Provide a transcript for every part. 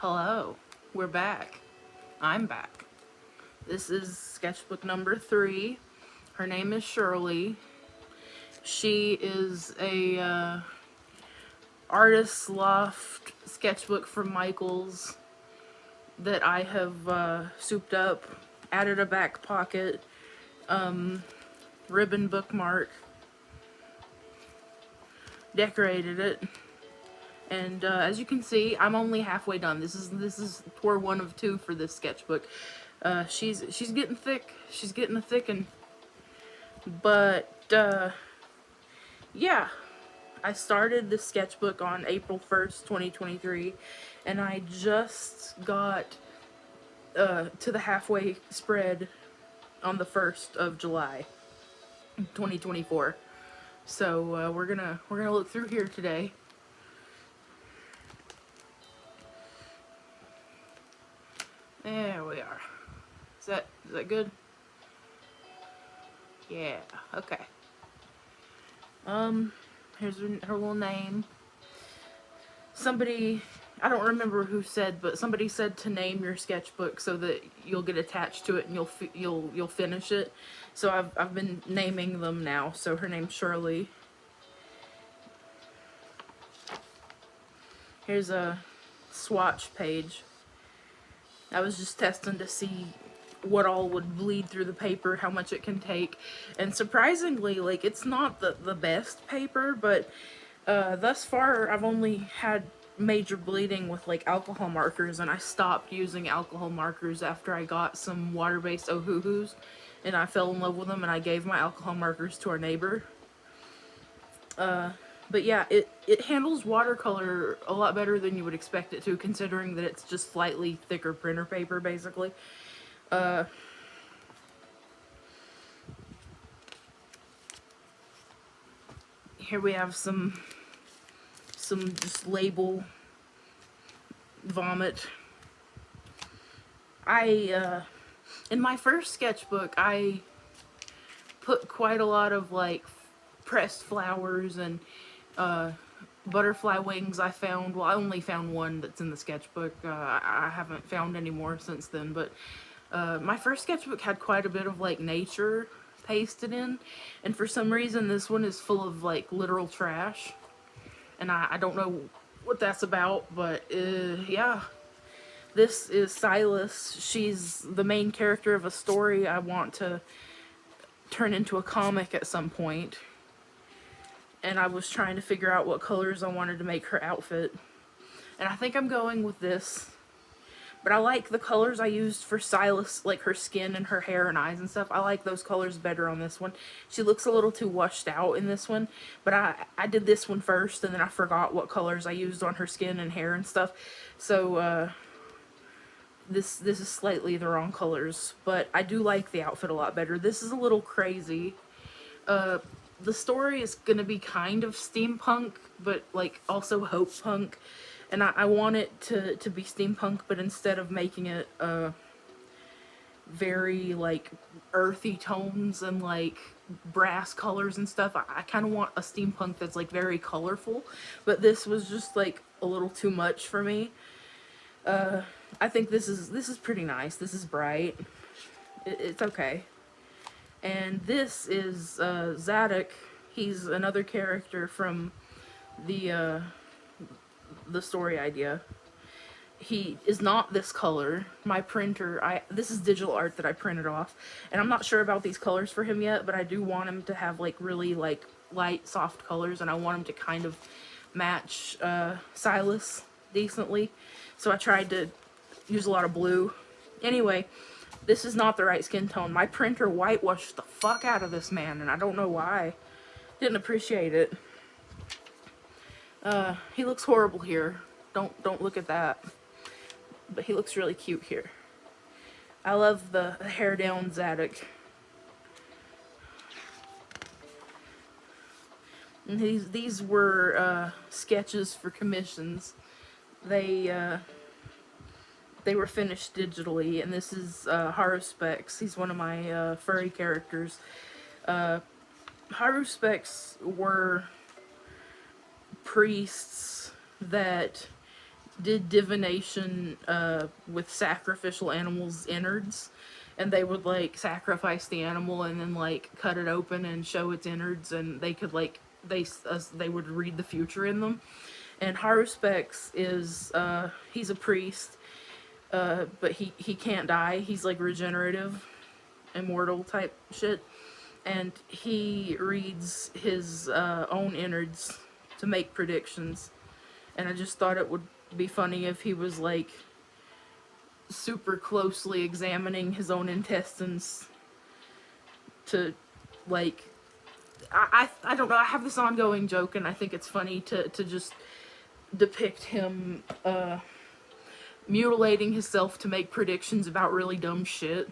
Hello, we're back. I'm back. This is sketchbook number 3. Her name is Shirley. She is a artist's loft sketchbook from Michael's that I have souped up, added a back pocket, ribbon bookmark, decorated it, and as you can see, I'm only halfway done. This is tour 1 of 2 for this sketchbook. She's getting thick. She's getting a thickin'. But yeah, I started this sketchbook on April 1st, 2023, and I just got to the halfway spread on the 1st of July, 2024. So we're gonna look through here today. There we are. Is that good? Yeah. Okay. Here's her little name. Somebody, I don't remember who said, but somebody said to name your sketchbook so that you'll get attached to it and you'll finish it. So I've been naming them now. So her name's Shirley. Here's a swatch page. I was just testing to see what all would bleed through the paper, how much it can take, and surprisingly, like, it's not the best paper, but thus far I've only had major bleeding with like alcohol markers, and I stopped using alcohol markers after I got some water-based Ohuhus, and I fell in love with them, and I gave my alcohol markers to our neighbor. But yeah, it handles watercolor a lot better than you would expect it to, considering that it's just slightly thicker printer paper, basically. Here we have some just label vomit. In my first sketchbook, I put quite a lot of like pressed flowers and butterfly wings. I only found one that's in the sketchbook. I haven't found any more since then, but my first sketchbook had quite a bit of like nature pasted in, and for some reason this one is full of like literal trash, and I don't know what that's about, but yeah. This is Silas. She's the main character of a story I want to turn into a comic at some point, and I was trying to figure out what colors I wanted to make her outfit, and I think I'm going with this. But I like the colors I used for Silas, like her skin and her hair and eyes and stuff. I like those colors better on this one. She looks a little too washed out in this one, but I did this one first, and then I forgot what colors I used on her skin and hair and stuff. So this is slightly the wrong colors, but I do like the outfit a lot better. This is a little crazy. The story is gonna be kind of steampunk, but like also hope punk. And I want it to be steampunk, but instead of making it very like earthy tones and like brass colors and stuff, I kind of want a steampunk that's like very colorful. But this was just like a little too much for me. I think this is pretty nice. This is bright. It's okay. And this is Zadok. He's another character from the story idea. He is not this color. My printer, this is digital art that I printed off, and I'm not sure about these colors for him yet, but I do want him to have like really like light, soft colors, and I want him to kind of match Silas decently. So I tried to use a lot of blue. Anyway, this is not the right skin tone. My printer whitewashed the fuck out of this man, and I don't know why. Didn't appreciate it. He looks horrible here. Don't look at that. But he looks really cute here. I love the hair down Zadok. And these were sketches for commissions. They were finished digitally, and this is Haruspecs. He's one of my furry characters. Haruspecs were priests that did divination with sacrificial animals' innards, and they would like sacrifice the animal and then like cut it open and show its innards, and they could like they would read the future in them. And Haruspex is he's a priest, but he can't die. He's like regenerative, immortal type shit, and he reads his own innards to make predictions. And I just thought it would be funny if he was like super closely examining his own intestines to like I don't know, I have this ongoing joke, and I think it's funny to just depict him mutilating himself to make predictions about really dumb shit.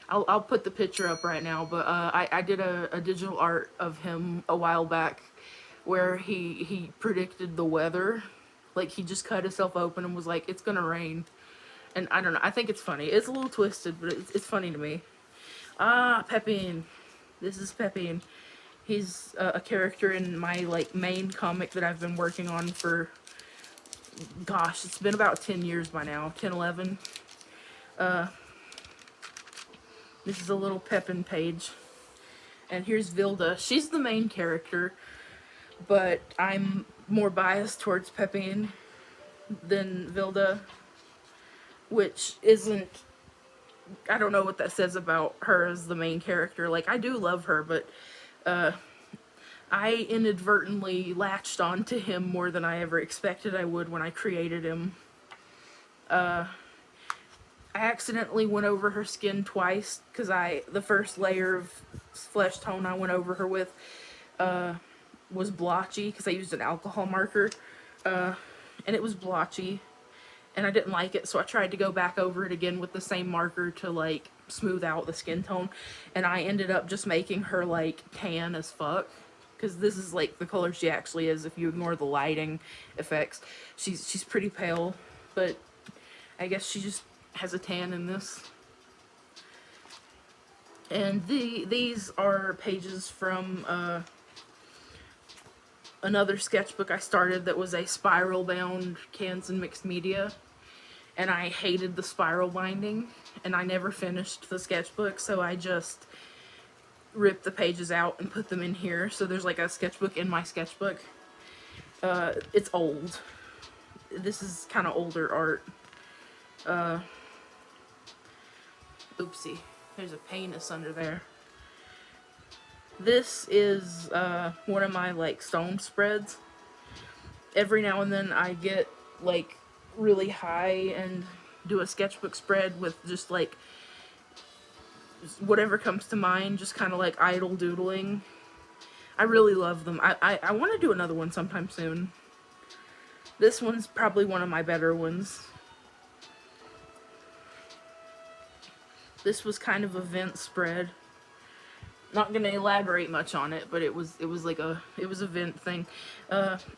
I'll put the picture up right now, but I did a digital art of him a while back where he predicted the weather. Like, he just cut himself open and was like, it's gonna rain. And I don't know, I think it's funny. It's a little twisted, but it's funny to me. Pepin. This is Pepin. He's a character in my, like, main comic that I've been working on for, gosh, it's been about 10 years by now. 10, 11. This is a little Pepin page. And here's Vilda. She's the main character, but I'm more biased towards Pepin than Vilda, which isn't, I don't know what that says about her as the main character. Like, I do love her, but I inadvertently latched onto him more than I ever expected I would when I created him. I accidentally went over her skin twice, because the first layer of flesh tone I went over her with was blotchy, because I used an alcohol marker, and it was blotchy, and I didn't like it, so I tried to go back over it again with the same marker to, like, smooth out the skin tone, and I ended up just making her, like, tan as fuck, because this is, like, the color she actually is if you ignore the lighting effects. She's pretty pale, but I guess she just has a tan in this. And these are pages from another sketchbook I started that was a spiral bound cans and mixed media, and I hated the spiral binding, and I never finished the sketchbook, so I just ripped the pages out and put them in here. So there's like a sketchbook in my sketchbook. It's old. This is kind of older art. Oopsie, there's a penis under there. This is one of my, like, stone spreads. Every now and then I get, like, really high and do a sketchbook spread with just, like, whatever comes to mind, just kind of like idle doodling. I really love them. I want to do another one sometime soon. This one's probably one of my better ones. This was kind of a vent spread. Not gonna elaborate much on it, but it was like a vent thing.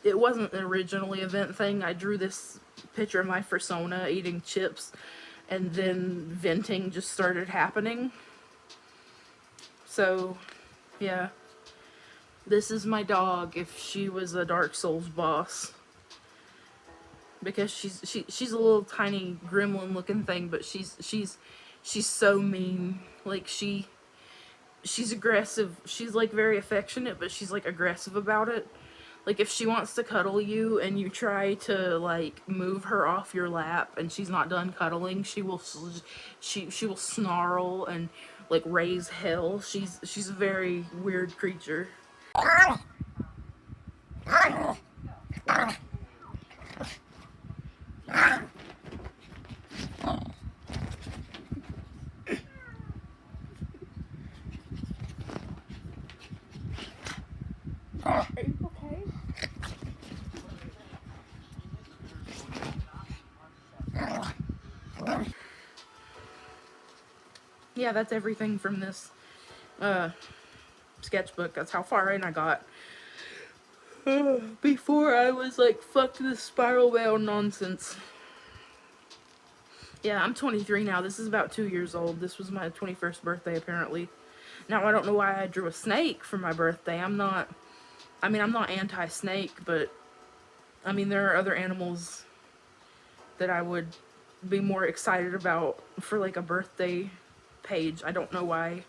It wasn't originally a vent thing. I drew this picture of my persona eating chips, and then venting just started happening. So, yeah. This is my dog if she was a Dark Souls boss. Because she's a little tiny gremlin looking thing, but she's so mean. Like, she's aggressive. She's, like, very affectionate, but she's, like, aggressive about it. Like, if she wants to cuddle you and you try to, like, move her off your lap and she's not done cuddling, she will snarl and, like, raise hell. She's a very weird creature. Are you okay? Yeah, that's everything from this sketchbook. That's how far in I got. Before I was like, fuck this spiral bound nonsense. Yeah, I'm 23 now. This is about 2 years old. This was my 21st birthday, apparently. Now, I don't know why I drew a snake for my birthday. I'm not anti-snake, but, I mean, there are other animals that I would be more excited about for like a birthday page. I don't know why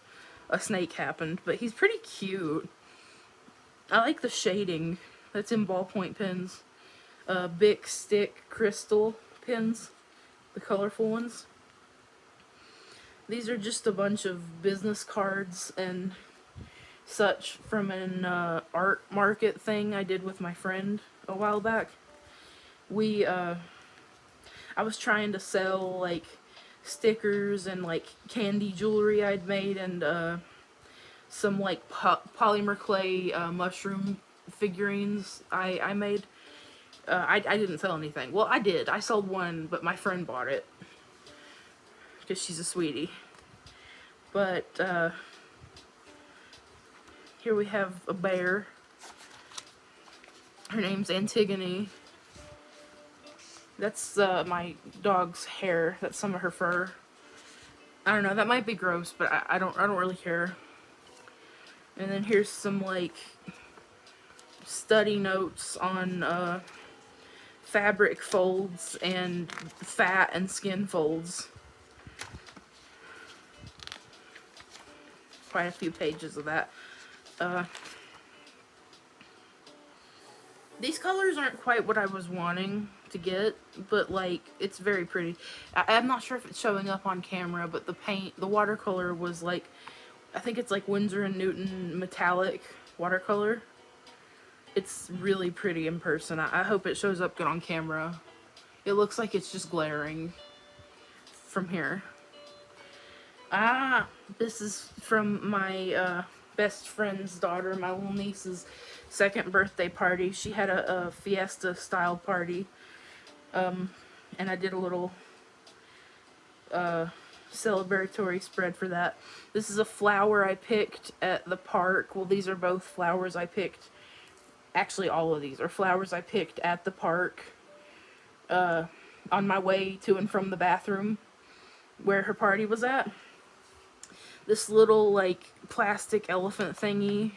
a snake happened, but he's pretty cute. I like the shading that's in ballpoint pens. Bic stick crystal pens, the colorful ones. These are just a bunch of business cards and such from an art market thing I did with my friend a while back. I was trying to sell like stickers and like candy jewelry I'd made, and some like polymer clay mushroom figurines I made. I didn't sell anything. Well, I did. I sold one, but my friend bought it because she's a sweetie. But here we have a bear. Her name's Antigone. That's my dog's hair. That's some of her fur. I don't know. That might be gross, but I don't really care. And then here's some like study notes on fabric folds and fat and skin folds. Quite a few pages of that. These colors aren't quite what I was wanting to get, but like it's very pretty. I'm not sure if it's showing up on camera, but the watercolor was like, I think it's like Winsor and Newton metallic watercolor. It's really pretty in person. I hope it shows up good on camera. It looks like it's just glaring from here. This is from my best friend's daughter, my little niece's second birthday party. She had a fiesta style party, and I did a little celebratory spread for that. This is a flower I picked at the park. Well, these are both flowers I picked. Actually, all of these are flowers I picked at the park on my way to and from the bathroom where her party was at. This little like plastic elephant thingy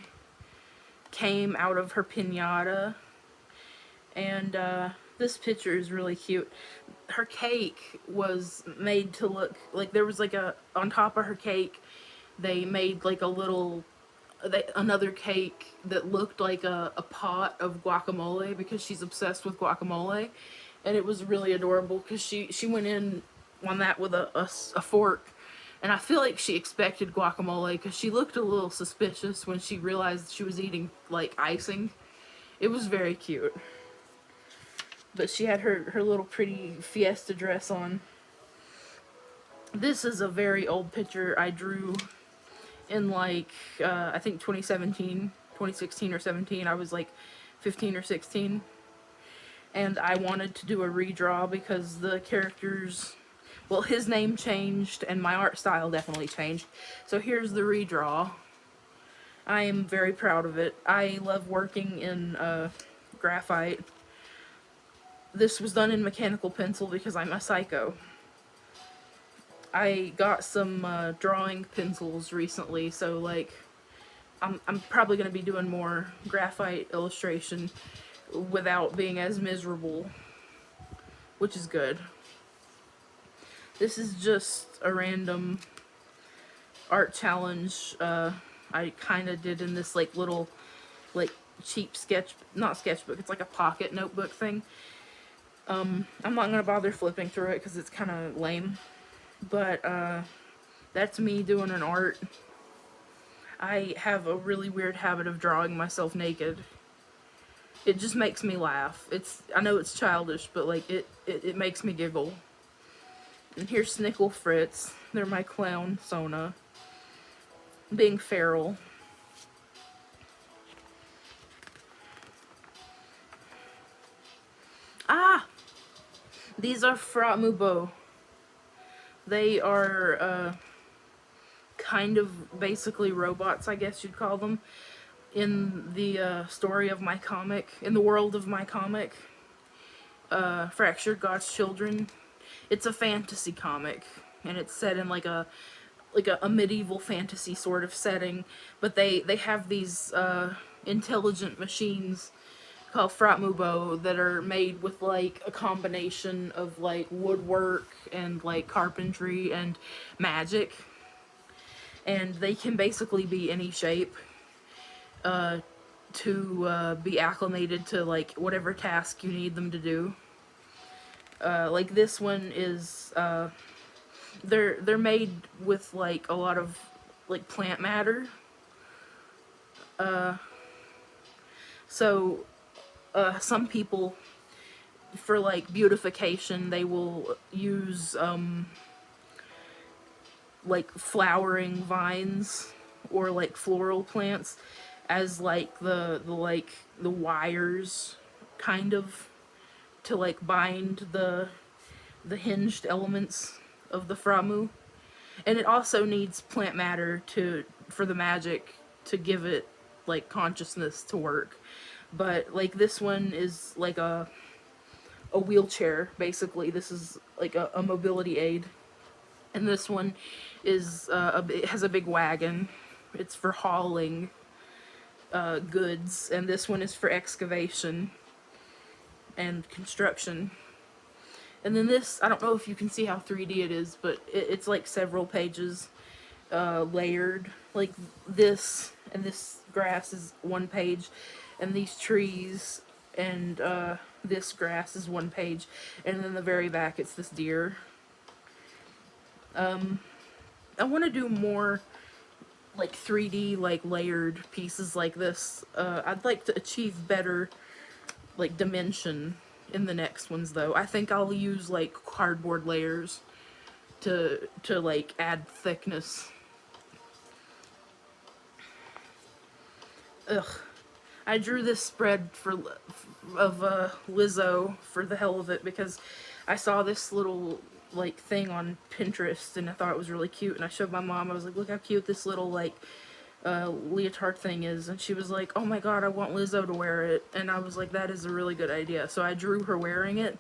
came out of her piñata, and this picture is really cute. Her cake was made to look like there was like on top of her cake they made like a little another cake that looked like a pot of guacamole, because she's obsessed with guacamole, and it was really adorable because she went in on that with a fork. And I feel like she expected guacamole because she looked a little suspicious when she realized she was eating, like, icing. It was very cute. But she had her little pretty fiesta dress on. This is a very old picture I drew in, like, I think 2016 or 17. I was, like, 15 or 16. And I wanted to do a redraw because the characters... Well, his name changed, and my art style definitely changed. So here's the redraw. I am very proud of it. I love working in graphite. This was done in mechanical pencil because I'm a psycho. I got some drawing pencils recently, so like I'm probably going to be doing more graphite illustration without being as miserable, which is good. This is just a random art challenge I kind of did in this like little like cheap not sketchbook, it's like a pocket notebook thing. I'm not going to bother flipping through it because it's kind of lame, but that's me doing an art. I have a really weird habit of drawing myself naked. It just makes me laugh. I know it's childish, but like it makes me giggle. And here's Snickle Fritz. They're my clown Sona. Being feral. These are Framubo. They are kind of basically robots, I guess you'd call them, in the story of my comic, in the world of my comic, Fractured God's Children. It's a fantasy comic, and it's set in like a medieval fantasy sort of setting, but they have these intelligent machines called Fratmubo that are made with like a combination of like woodwork and like carpentry and magic, and they can basically be any shape to be acclimated to like whatever task you need them to do. Like this one is they're made with like a lot of like plant matter. So some people, for like beautification, they will use like flowering vines or like floral plants as like the wires, kind of, to like bind the hinged elements of the framu. And it also needs plant matter to for the magic to give it like consciousness to work. But like this one is like a wheelchair, basically. This is like a mobility aid. And this one is it has a big wagon. It's for hauling goods, and this one is for excavation and construction. And then this, I don't know if you can see how 3D it is, but it's like several pages layered. Like this and this grass is one page, and these trees and this grass is one page, and then the very back it's this deer. I want to do more like 3D like layered pieces like this. I'd like to achieve better like dimension in the next ones though. I think I'll use like cardboard layers to like add thickness. Ugh. I drew this spread of Lizzo for the hell of it because I saw this little like thing on Pinterest and I thought it was really cute, and I showed my mom. I was like, look how cute this little like leotard thing is, and she was like, oh my god, I want Lizzo to wear it. And I was like, that is a really good idea. So I drew her wearing it.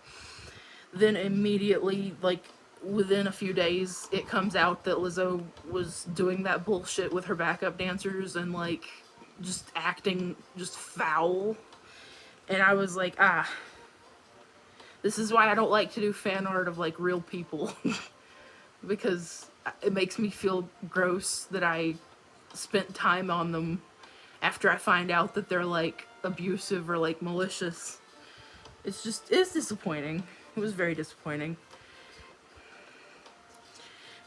Then immediately, like within a few days, it comes out that Lizzo was doing that bullshit with her backup dancers and like just acting just foul. And I was like, this is why I don't like to do fan art of like real people. Because it makes me feel gross that I spent time on them after I find out that they're like abusive or like malicious. It's disappointing. It was very disappointing.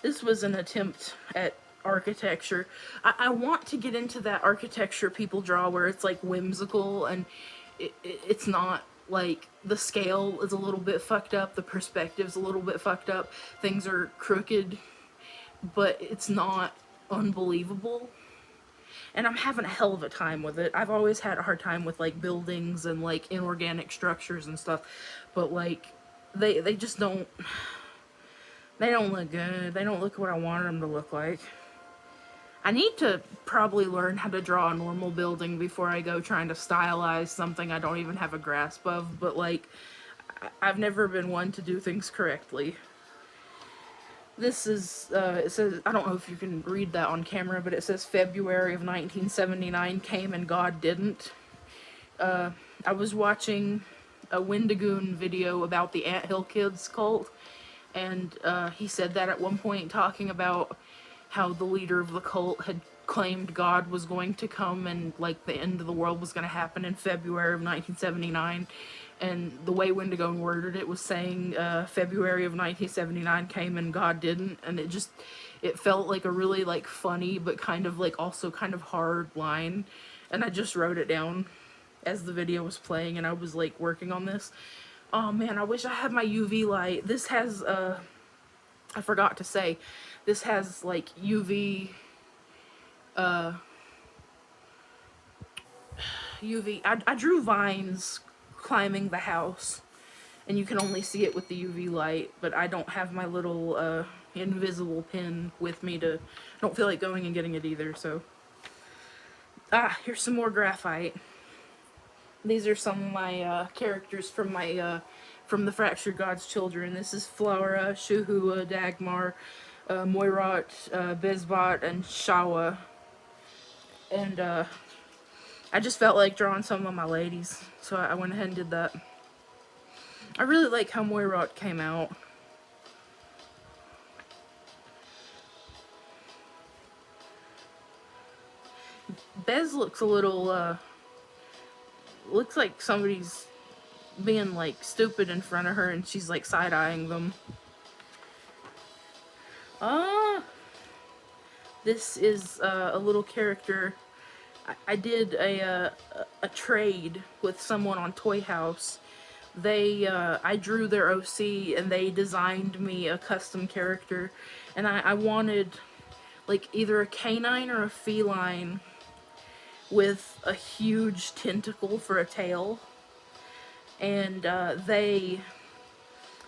This was an attempt at architecture. I want to get into that architecture people draw where it's like whimsical and it's not like the scale is a little bit fucked up, the perspective's a little bit fucked up, things are crooked, but it's not unbelievable. And I'm having a hell of a time with it. I've always had a hard time with like buildings and like inorganic structures and stuff, but like they just don't, they don't look good. They don't look what I wanted them to look like. I need to probably learn how to draw a normal building before I go trying to stylize something I don't even have a grasp of, but like I've never been one to do things correctly. This is, it says, I don't know if you can read that on camera, but it says February of 1979 came and God didn't. I was watching a Wendigoon video about the Anthill Kids cult, and he said that at one point, talking about how the leader of the cult had claimed God was going to come and like the end of the world was going to happen in February of 1979. And the way Wendigo worded it was saying February of 1979 came and God didn't. And it felt like a really like funny but kind of like also kind of hard line. And I just wrote it down as the video was playing and I was like working on this. Oh man, I wish I had my UV light. This has I forgot to say, this has like UV I drew vines climbing the house, and you can only see it with the UV light, but I don't have my little invisible pin with me to, don't feel like going and getting it either, so. Here's some more graphite. These are some of my characters from my from the Fractured God's Children. This is Flora, Shuhua, Dagmar, Moirot, Bezbot, and Shawa. And I just felt like drawing some of my ladies, so I went ahead and did that. I really like how Moira came out. Bez looks a little, looks like somebody's being, like, stupid in front of her and she's, like, side-eyeing them. This is a little character. I did a trade with someone on Toy House. I drew their OC and they designed me a custom character. And I wanted, like, either a canine or a feline with a huge tentacle for a tail. And they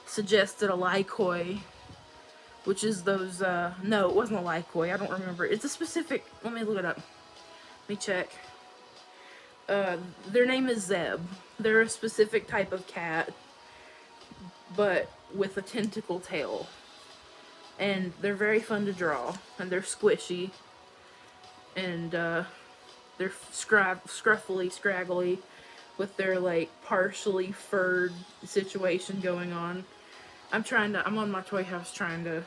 suggested a Lycoy, which is those, no, it wasn't a Lycoy, I don't remember. It's a specific, let me look it up. Let me check. Their name is Zeb. They're a specific type of cat, but with a tentacle tail. And they're very fun to draw, and they're squishy, and they're scruffily, scraggly, with their, like, partially furred situation going on. I'm on my Toy House trying to,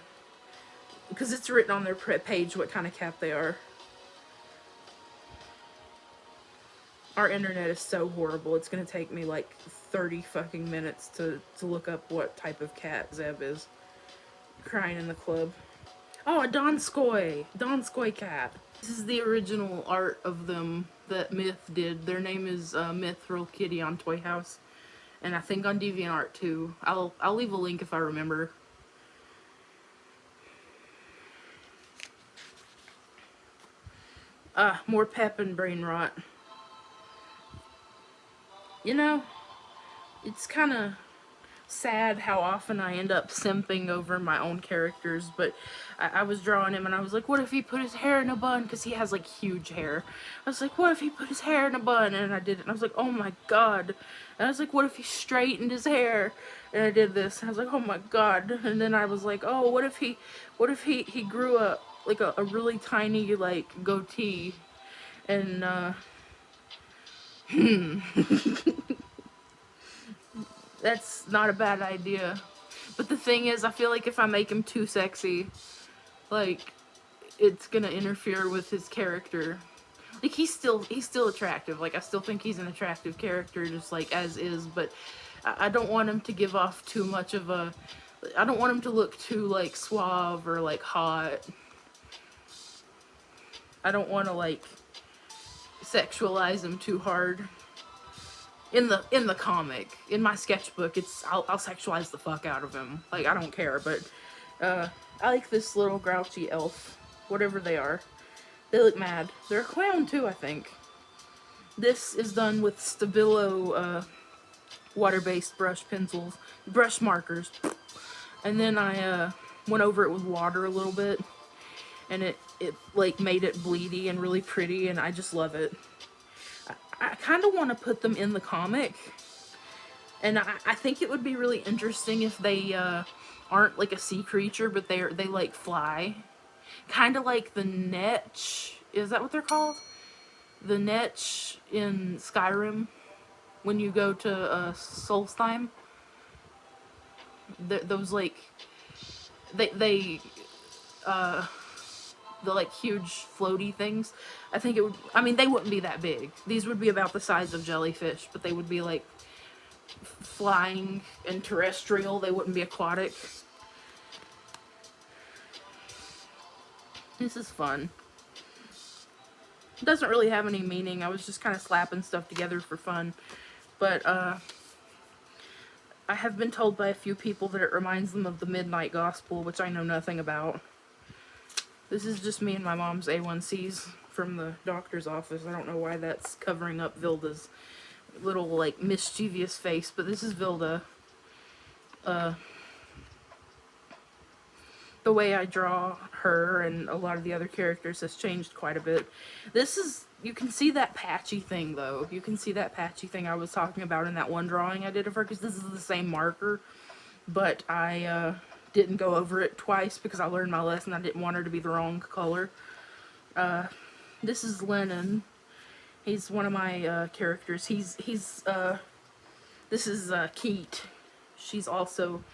because it's written on their page what kind of cat they are. Our internet is so horrible, it's gonna take me like 30 fucking minutes to look up what type of cat Zeb is. Crying in the club. Oh, a Donskoy cat. This is the original art of them that Myth did. Their name is Mythril Kitty on Toy House. And I think on DeviantArt too. I'll leave a link if I remember. More pep and brain rot. You know, it's kind of sad how often I end up simping over my own characters, but I was drawing him and I was like, what if he put his hair in a bun? Because he has, like, huge hair. I was like, what if he put his hair in a bun? And I did it, and I was like, oh my god. And I was like, what if he straightened his hair? And I did this, and I was like, oh my god. And then I was like, oh, what if he grew a, like, a really tiny, like, goatee? And, that's not a bad idea. But the thing is, I feel like if I make him too sexy, like, it's gonna interfere with his character. Like, he's still attractive. Like, I still think he's an attractive character, just, like, as is, but I don't want him to give off too much of a... I don't want him to look too, like, suave or, like, hot. I don't want to, like, sexualize him too hard. In the comic, in my sketchbook, I'll sexualize the fuck out of him. Like, I don't care, but I like this little grouchy elf, whatever they are. They look mad. They're a clown too, I think. This is done with Stabilo water-based brush markers, and then I went over it with water a little bit, and it like made it bleedy and really pretty, and I just love it. I kind of want to put them in the comic, and I think it would be really interesting if they aren't like a sea creature, but they like fly, kind of like the Netch. Is that what they're called? The Netch in Skyrim, when you go to Solstheim. Those, like, the like huge floaty things. I think it would, I mean, they wouldn't be that big. These would be about the size of jellyfish, but they would be like flying and terrestrial. They wouldn't be aquatic. This is fun. It doesn't really have any meaning. I was just kind of slapping stuff together for fun. But I have been told by a few people that it reminds them of the Midnight Gospel, which I know nothing about. This is just me and my mom's A1Cs from the doctor's office. I don't know why that's covering up Vilda's little, like, mischievous face, but this is Vilda. The way I draw her and a lot of the other characters has changed quite a bit. This is, you can see that patchy thing, though. You can see that patchy thing I was talking about in that one drawing I did of her, because this is the same marker, but I didn't go over it twice because I learned my lesson. I didn't want her to be the wrong color. This is Lennon. He's one of my characters. This is Keat. She's also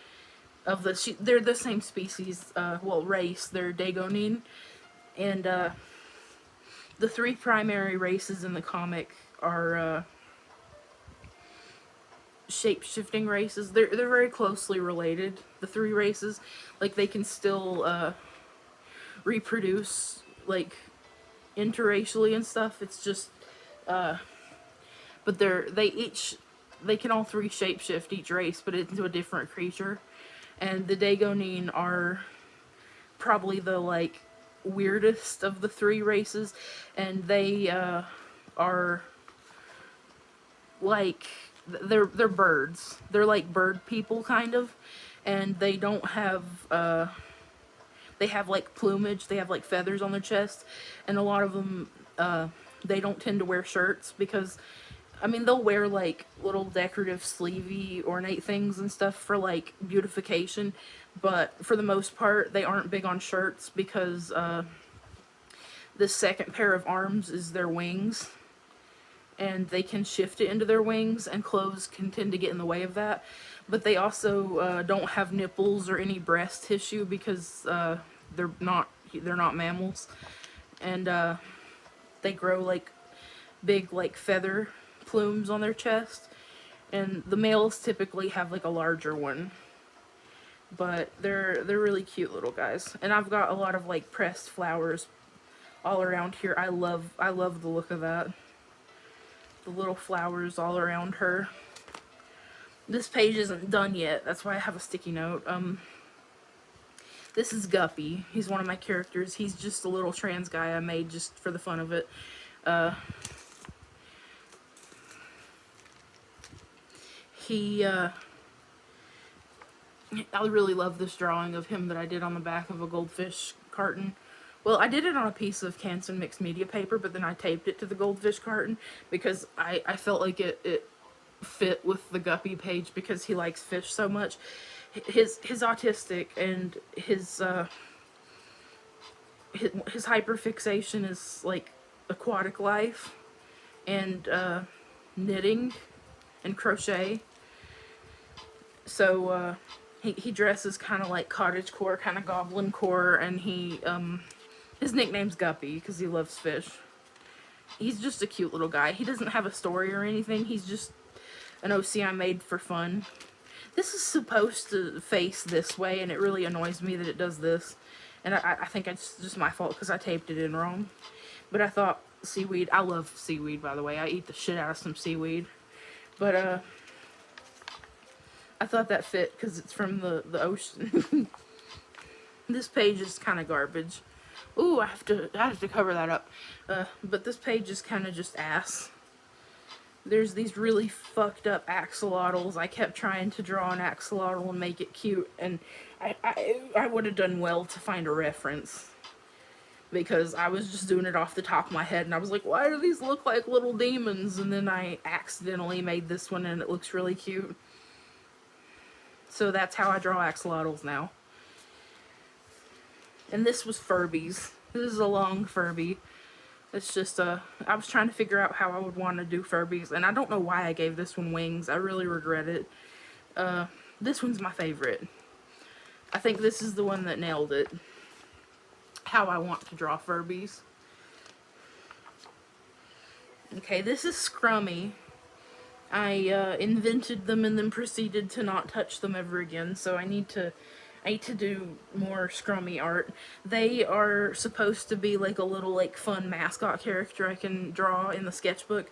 they're the same species, well, race. They're Dagonine, and the three primary races in the comic are shape-shifting races. They're very closely related. The three races, like, they can still reproduce, like, interracially and stuff. It's just but they can all three shapeshift each race, but into a different creature. And the Dagonine are probably the, like, weirdest of the three races, and they are like, they're birds. They're like bird people, kind of, and they don't have they have, like, plumage. They have, like, feathers on their chest, and a lot of them they don't tend to wear shirts because, I mean, they'll wear, like, little decorative sleevey ornate things and stuff for, like, beautification, but for the most part they aren't big on shirts because the second pair of arms is their wings, and they can shift it into their wings, and clothes can tend to get in the way of that. But they also don't have nipples or any breast tissue because they're not mammals, and they grow, like, big, like, feather plumes on their chest, and the males typically have, like, a larger one. But they're really cute little guys, and I've got a lot of, like, pressed flowers all around here. I love the look of that. The little flowers all around her. This page isn't done yet. That's why I have a sticky note. This is Guppy. He's one of my characters. He's just a little trans guy I made just for the fun of it. I really love this drawing of him that I did on the back of a goldfish carton. Well, I did it on a piece of Canson mixed media paper, but then I taped it to the goldfish carton because I felt like it fit with the Guppy page because he likes fish so much. His autistic, and his hyperfixation is, like, aquatic life and knitting and crochet. So he dresses kind of like cottagecore, kind of goblin core, and his nickname's Guppy because he loves fish. He's just a cute little guy. He doesn't have a story or anything. He's just an OC I made for fun. This is supposed to face this way, and it really annoys me that it does this. And I think it's just my fault because I taped it in wrong. But I thought seaweed. I love seaweed, by the way. I eat the shit out of some seaweed. But I thought that fit because it's from the ocean. This page is kind of garbage. Ooh, I have to cover that up. But this page is kind of just ass. There's these really fucked up axolotls. I kept trying to draw an axolotl and make it cute, and I would have done well to find a reference, because I was just doing it off the top of my head, and I was like, why do these look like little demons? And then I accidentally made this one, and it looks really cute. So that's how I draw axolotls now. And this was Furbies. This is a long Furby. It's just, I was trying to figure out how I would want to do Furbies, and I don't know why I gave this one wings. I really regret it. This one's my favorite. I think this is the one that nailed it. How I want to draw Furbies. Okay, this is Scrummy. I invented them and then proceeded to not touch them ever again, so I need to do more Scrummy art. They are supposed to be like a little, like, fun mascot character I can draw in the sketchbook.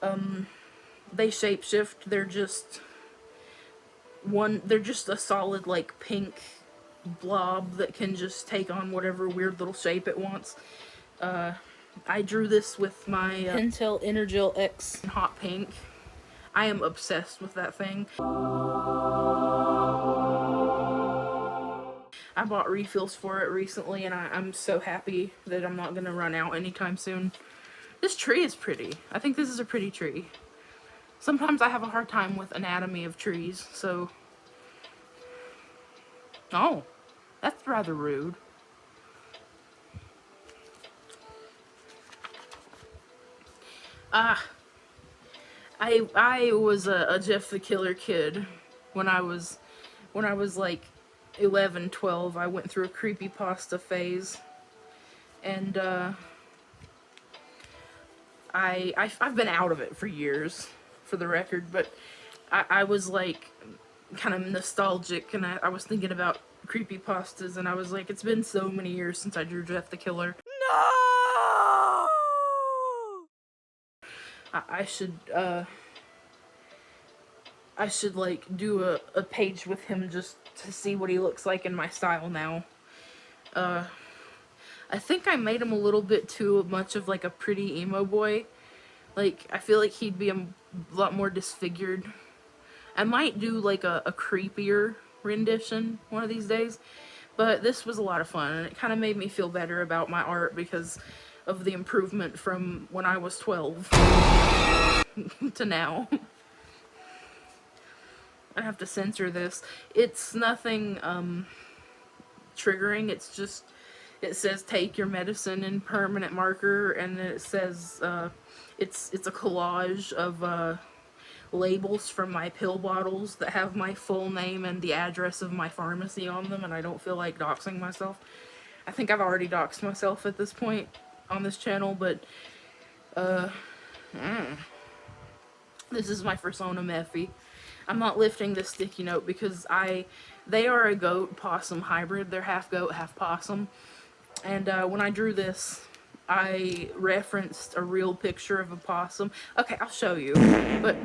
They shapeshift. They're just a solid, like, pink blob that can just take on whatever weird little shape it wants. I drew this with my Pentel Energel X in hot pink. I am obsessed with that thing. I bought refills for it recently, and I'm so happy that I'm not going to run out anytime soon. This tree is pretty. I think this is a pretty tree. Sometimes I have a hard time with anatomy of trees, so... Oh, that's rather rude. Ah, I was a Jeff the Killer kid when I was like 11, 12. I went through a creepypasta phase, and I've been out of it for years, for the record, but I was like kind of nostalgic, and I was thinking about creepypastas, and I was like, it's been so many years since I drew Jeff the Killer. No! I should I should like do a page with him just to see what he looks like in my style now. I think I made him a little bit too much of like a pretty emo boy. Like, I feel like he'd be a lot more disfigured. I might do like a creepier rendition one of these days, but this was a lot of fun, and it kind of made me feel better about my art because of the improvement from when I was 12 to now. I have to censor this. It's nothing triggering. It's just, it says take your medicine in permanent marker, and then it says it's a collage of labels from my pill bottles that have my full name and the address of my pharmacy on them, and I don't feel like doxing myself. I think I've already doxed myself at this point on this channel, but this is my Fursona Mephi. I'm not lifting this sticky note because they are a goat possum hybrid. They're half goat, half possum. And when I drew this, I referenced a real picture of a possum. Okay, I'll show you. But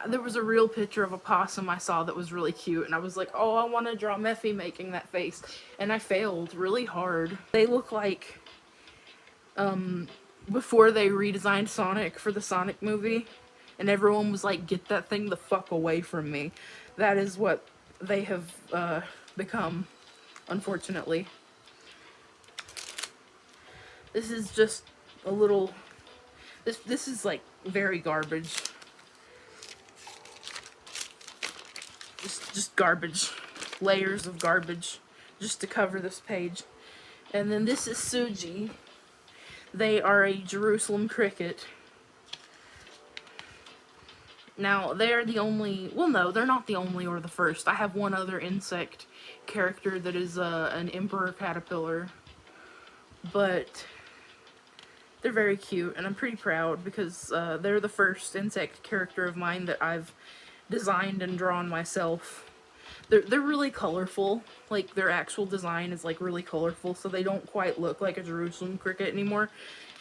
there was a real picture of a possum I saw that was really cute, and I was like, oh, I want to draw Mephi making that face. And I failed really hard. They look like before they redesigned Sonic for the Sonic movie, and everyone was like, get that thing the fuck away from me. That is what they have become, unfortunately. This is just a little, this is like very garbage. Just garbage. Layers of garbage just to cover this page. And then this is Suji. They are a Jerusalem cricket. Now, they're the only, well, no, they're not the only or the first. I have one other insect character that is an emperor caterpillar. But they're very cute, and I'm pretty proud because they're the first insect character of mine that I've designed and drawn myself. They're really colorful. Like, their actual design is like really colorful, so they don't quite look like a Jerusalem cricket anymore.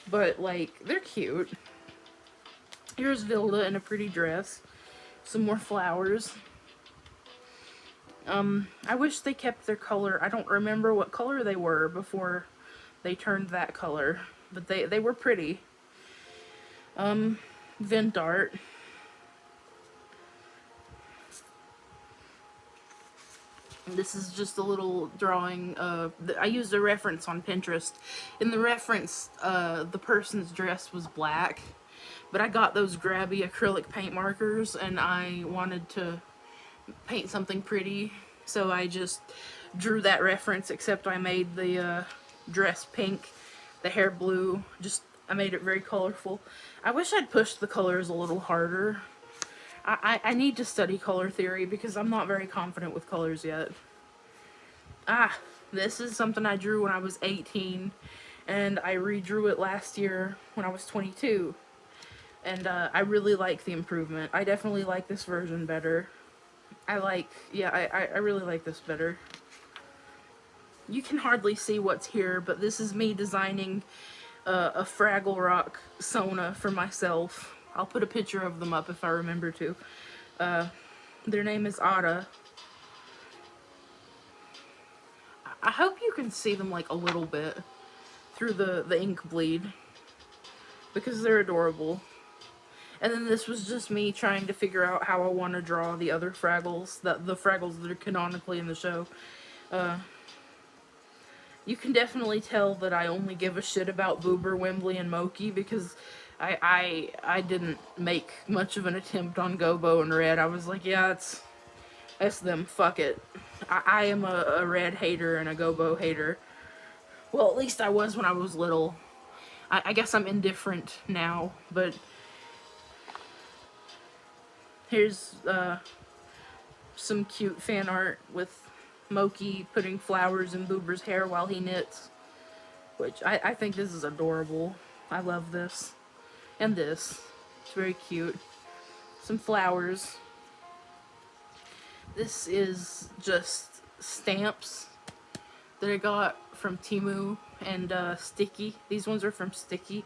But like, they're cute. Here's Vilda in a pretty dress. Some more flowers. I wish they kept their color. I don't remember what color they were before they turned that color, but they were pretty. Vent art. This is just a little drawing. I used a reference on Pinterest. In the reference, the person's dress was black, but I got those grabby acrylic paint markers, and I wanted to paint something pretty, so I just drew that reference, except I made the dress pink, the hair blue. I made it very colorful. I wish I'd pushed the colors a little harder. I need to study color theory because I'm not very confident with colors yet. This is something I drew when I was 18, and I redrew it last year when I was 22. And I really like the improvement. I definitely like this version better. I really like this better. You can hardly see what's here, but this is me designing a Fraggle Rock Sona for myself. I'll put a picture of them up if I remember to. Their name is Ada. I hope you can see them like a little bit through the ink bleed, because they're adorable. And then this was just me trying to figure out how I want to draw the other Fraggles, the Fraggles that are canonically in the show. You can definitely tell that I only give a shit about Boober, Wembley, and Moki because I didn't make much of an attempt on Gobo and Red. I was like, yeah, that's them, fuck it. I am a Red hater and a Gobo hater. Well, at least I was when I was little. I guess I'm indifferent now, but here's some cute fan art with Moki putting flowers in Boober's hair while he knits, which I think this is adorable. I love this. And this. It's very cute. Some flowers. This is just stamps that I got from Temu and Sticky. These ones are from Sticky.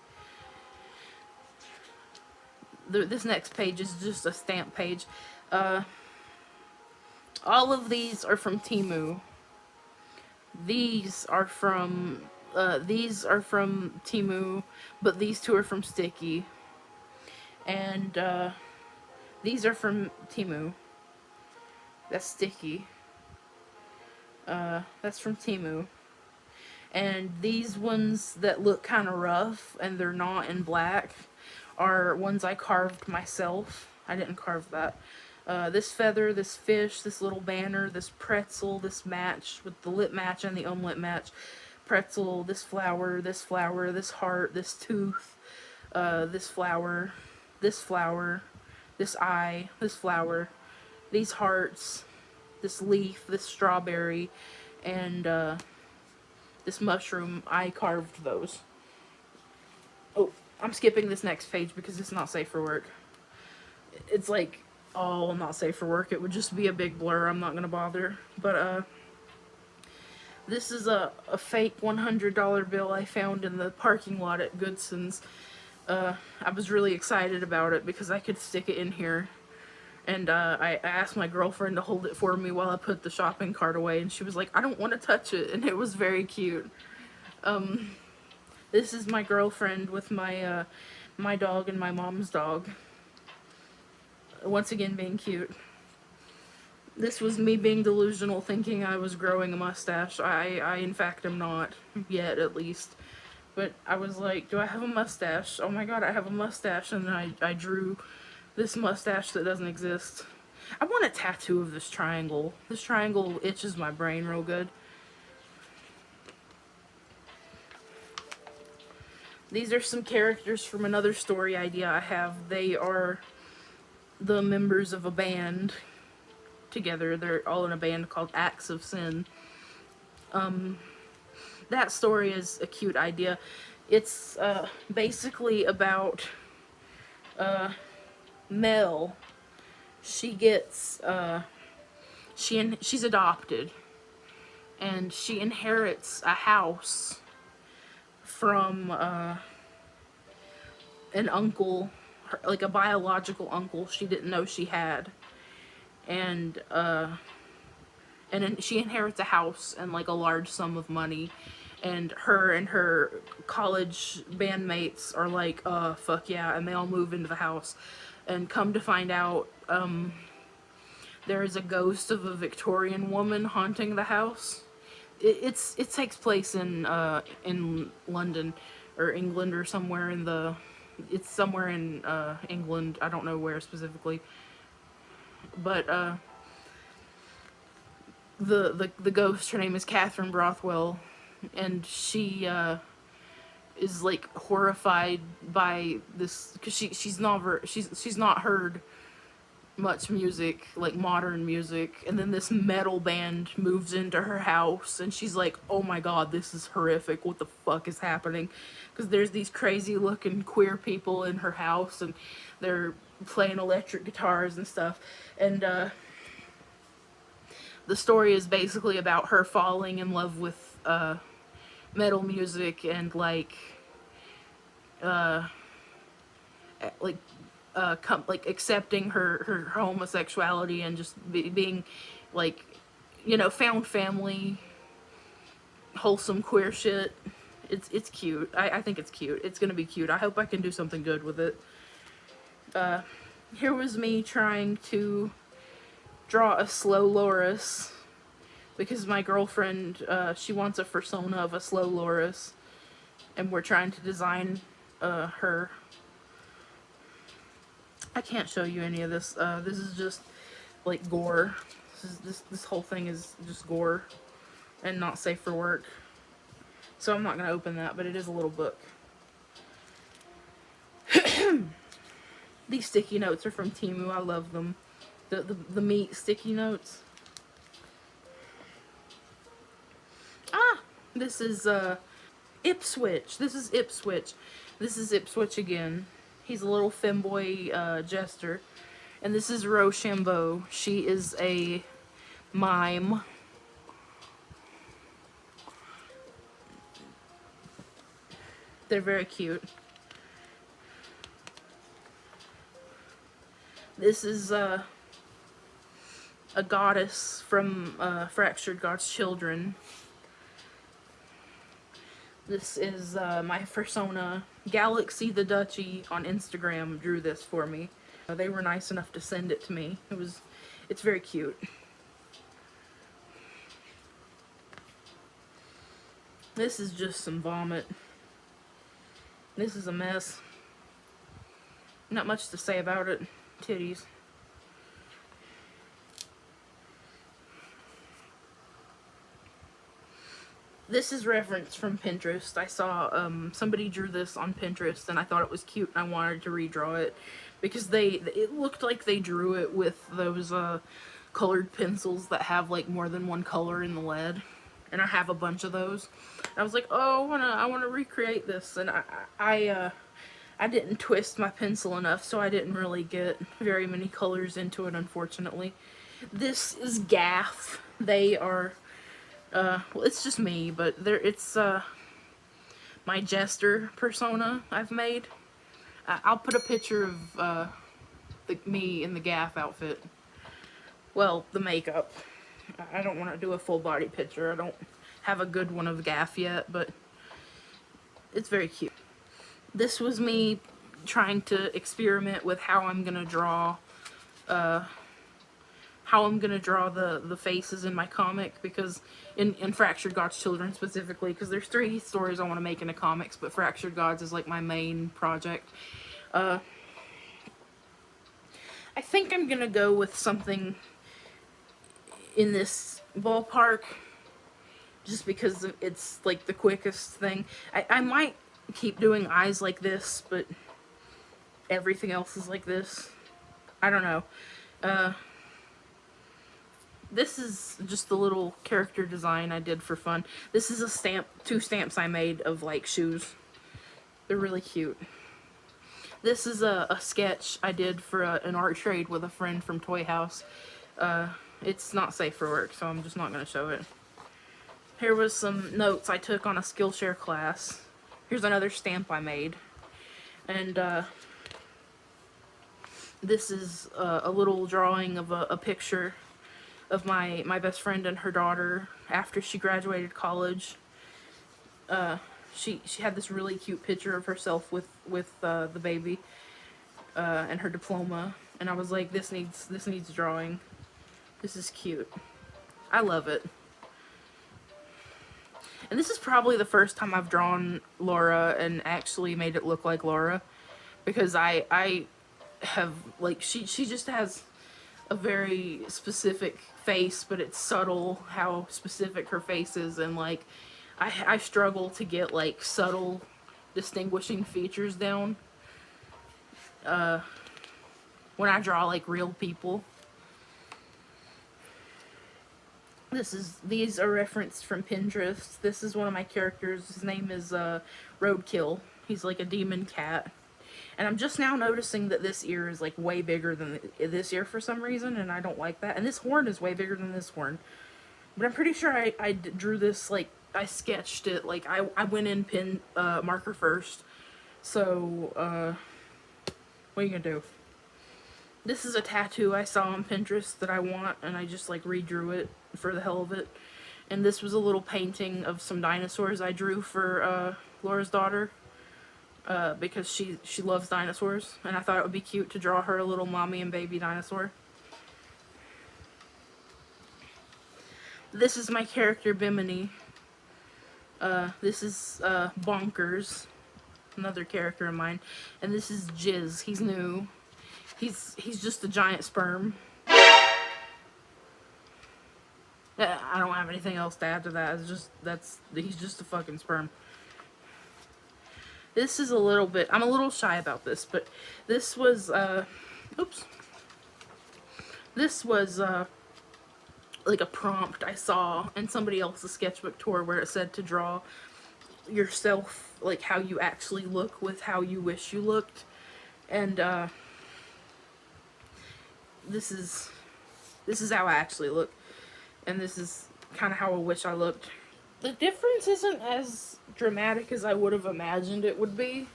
This next page is just a stamp page. All of these are from Temu. These are from Temu, but these two are from Sticky. And these are from Temu. That's Sticky. That's from Temu. And these ones that look kind of rough and they're not in black are ones I carved myself. I didn't carve that. This feather, this fish, this little banner, this pretzel, this match with the lip match and the unlit match, pretzel, this flower, this heart, this tooth, this flower, this eye, this flower, these hearts, this leaf, this strawberry, and this mushroom. I carved those. Oh, I'm skipping this next page because it's not safe for work. It's like all not safe for work. It would just be a big blur. I'm not gonna bother. But this is a fake $100 bill I found in the parking lot at Goodson's. I was really excited about it because I could stick it in here. And I asked my girlfriend to hold it for me while I put the shopping cart away, and she was like, I don't want to touch it, and it was very cute. This is my girlfriend with my my dog and my mom's dog. Once again, being cute. This was me being delusional, thinking I was growing a mustache. I in fact am not, yet at least. But I was like, do I have a mustache? Oh my god, I have a mustache, and I drew this mustache that doesn't exist. I want a tattoo of this triangle. This triangle itches my brain real good. These are some characters from another story idea I have. They are the members of a band together. They're all in a band called Acts of Sin. That story is a cute idea. It's basically about Mel. She gets she's adopted, and she inherits a house from an uncle, like a biological uncle she didn't know she had, and then she inherits a house and like a large sum of money, and her college bandmates are like, fuck yeah, and they all move into the house, and come to find out, there is a ghost of a Victorian woman haunting the house. It takes place in London or England or somewhere in the. It's somewhere in England. I don't know where specifically, but the ghost. Her name is Catherine Brothwell, and she is like horrified by this because she's not heard much music, like modern music, and then this metal band moves into her house, and she's like, oh my god, this is horrific, what the fuck is happening? Because there's these crazy looking queer people in her house, and they're playing electric guitars and stuff, and the story is basically about her falling in love with metal music and like accepting her homosexuality and just being like, found family, wholesome queer shit. It's cute. I think it's cute. It's gonna be cute. I hope I can do something good with it. Here was me trying to draw a slow loris because my girlfriend, she wants a persona of a slow loris, and we're trying to design her. I can't show you any of this. This is just like gore. This whole thing is just gore and not safe for work. So I'm not gonna open that, but it is a little book. These sticky notes are from Temu. I love them. The meat sticky notes. Ah, this is Ipswich. This is Ipswich. This is Ipswich again. He's a little femboy jester. And this is Rochambeau. She is a mime. They're very cute. This is a goddess from Fractured God's Children. This is my persona. Galaxy the Duchy on Instagram drew this for me. They were nice enough to send it to me. It's very cute. This is just some vomit. This is a mess. Not much to say about it. Titties. This is reference from Pinterest. I saw somebody drew this on Pinterest and I thought it was cute and I wanted to redraw it because it looked like they drew it with those colored pencils that have like more than one color in the lead, and I have a bunch of those. And I was like, oh, I want to recreate this, and I didn't twist my pencil enough, so I didn't really get very many colors into it, unfortunately. This is Gaff. They are well, it's just me, but it's my jester persona I've made. I'll put a picture of me in the Gaff outfit. Well, the makeup. I don't want to do a full body picture. I don't have a good one of Gaff yet, but it's very cute. This was me trying to experiment with how I'm gonna draw the faces in my comic, because in Fractured God's Children specifically, because there's 3 stories I want to make into comics, but Fractured Gods is like my main project. I think I'm gonna go with something in this ballpark, just because it's like the quickest thing. I might keep doing eyes like this, but everything else is like this. I don't know. This is just the little character design I did for fun. This is a stamp, 2 stamps I made of like shoes. They're really cute. This is a sketch I did for an art trade with a friend from Toy House. It's not safe for work, so I'm just not going to show it. Here was some notes I took on a Skillshare class. Here's another stamp I made. And this is a little drawing of a picture of my best friend and her daughter after she graduated college. She had this really cute picture of herself with the baby and her diploma, and I was like, this needs drawing. This is cute. I love it. And this is probably the first time I've drawn Laura and actually made it look like Laura, because I have, like, she just has a very specific face, but it's subtle how specific her face is, and like I struggle to get like subtle distinguishing features down when I draw like real people. These are referenced from Pinterest. This is one of my characters. His name is Roadkill. He's like a demon cat. And I'm just now noticing that this ear is like way bigger than this ear for some reason, and I don't like that. And this horn is way bigger than this horn. But I'm pretty sure I drew this, like, I sketched it, like, I went in pen marker first. So, what are you gonna do? This is a tattoo I saw on Pinterest that I want, and I just, like, redrew it for the hell of it. And this was a little painting of some dinosaurs I drew for Laura's daughter. Because she loves dinosaurs, and I thought it would be cute to draw her a little mommy and baby dinosaur. This is my character Bimini. This is Bonkers, another character of mine, and this is Jizz. He's new. He's just a giant sperm. I don't have anything else to add to that. He's just a fucking sperm. This is a little bit, I'm a little shy about this, but this was, oops. This was, like a prompt I saw in somebody else's sketchbook tour where it said to draw yourself, like how you actually look with how you wish you looked. And, this is how I actually look. And this is kind of how I wish I looked. The difference isn't as dramatic as I would have imagined it would be.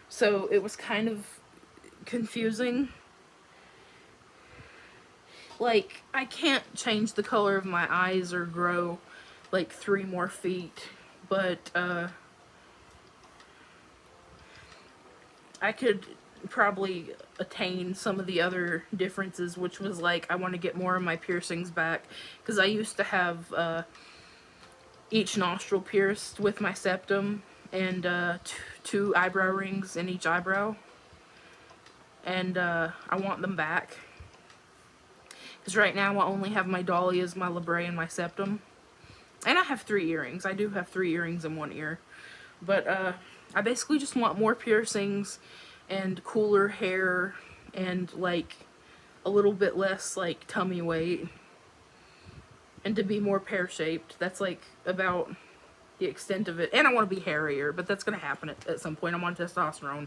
So it was kind of confusing. Like, I can't change the color of my eyes or grow like 3 more feet, but I could probably attain some of the other differences, which was like I want to get more of my piercings back, because I used to have each nostril pierced with my septum, and 2 eyebrow rings in each eyebrow, and I want them back. Because right now I only have my dahlias, my labret, and my septum. And I have 3 earrings. I do have 3 earrings in one ear. But I basically just want more piercings and cooler hair and like a little bit less like tummy weight. And to be more pear-shaped. That's like about the extent of it. And I want to be hairier, but that's going to happen at some point. I'm on testosterone.